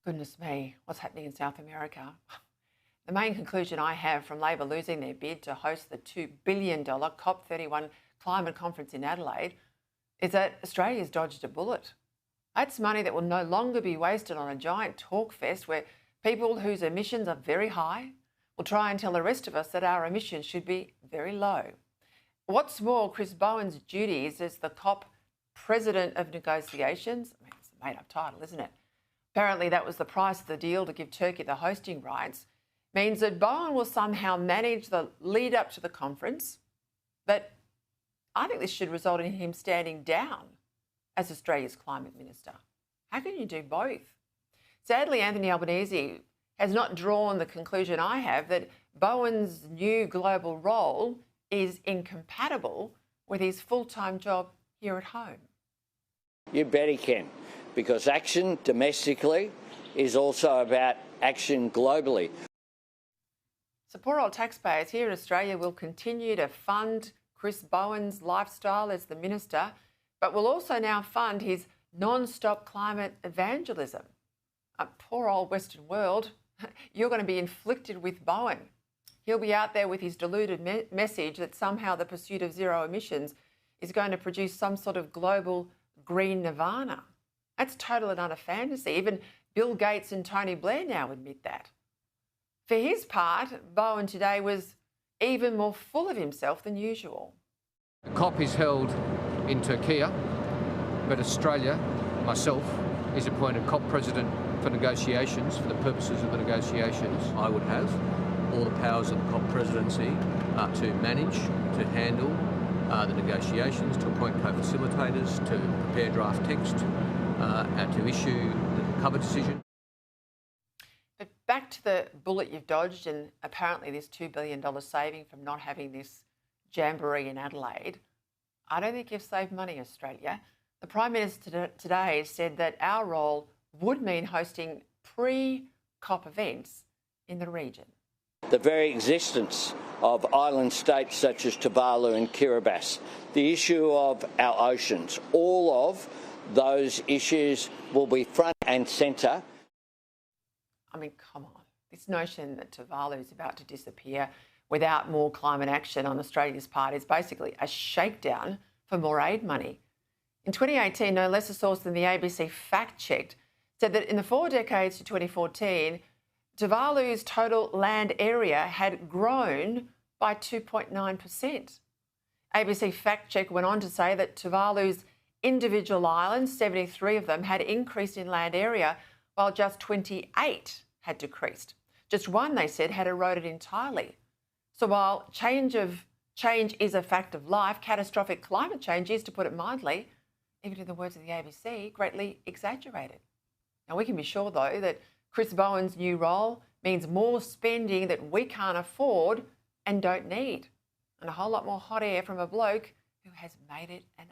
Goodness me, what's happening in South America? The main conclusion I have from Labor losing their bid to host the $2 billion COP31 climate conference in Adelaide is that Australia's dodged a bullet. That's money that will no longer be wasted on a giant talk fest where people whose emissions are very high will try and tell the rest of us that our emissions should be very low. What's more, Chris Bowen's duties as the COP President of Negotiations, I mean, it's a made-up title, isn't it? Apparently that was the price of the deal to give Turkey the hosting rights, means that Bowen will somehow manage the lead up to the conference, but I think this should result in him standing down as Australia's climate minister. How can you do both? Sadly, Anthony Albanese has not drawn the conclusion I have that Bowen's new global role is incompatible with his full-time job here at home. You bet he can, because action domestically is also about action globally. So poor old taxpayers here in Australia will continue to fund Chris Bowen's lifestyle as the minister, but will also now fund his non-stop climate evangelism. Poor old Western world, you're going to be inflicted with Bowen. He'll be out there with his deluded message that somehow the pursuit of zero emissions is going to produce some sort of global green nirvana. That's total and utter fantasy. Even Bill Gates and Tony Blair now admit that. For his part, Bowen today was even more full of himself than usual. The COP is held in Turkey, but Australia, myself, is appointed COP President for negotiations, for the purposes of the negotiations. I would have all the powers of the COP presidency to manage, to handle the negotiations, to appoint co-facilitators, to prepare draft text, and to issue the cover decision. But back to the bullet you've dodged and apparently this $2 billion saving from not having this jamboree in Adelaide. I don't think you've saved money, Australia. The Prime Minister today said that our role would mean hosting pre-COP events in the region. The very existence of island states such as Tuvalu and Kiribati, the issue of our oceans, all of those issues will be front and centre. I mean, come on. This notion that Tuvalu is about to disappear without more climate action on Australia's part is basically a shakedown for more aid money. In 2018, no less a source than the ABC fact-checked said that in the 4 decades to 2014, Tuvalu's total land area had grown by 2.9%. ABC Fact Check went on to say that Tuvalu's individual islands, 73 of them, had increased in land area, while just 28 had decreased. Just one, they said, had eroded entirely. So while change is a fact of life, catastrophic climate change is, to put it mildly, even in the words of the ABC, greatly exaggerated. Now, we can be sure, though, that Chris Bowen's new role means more spending that we can't afford and don't need, and a whole lot more hot air from a bloke who has made it an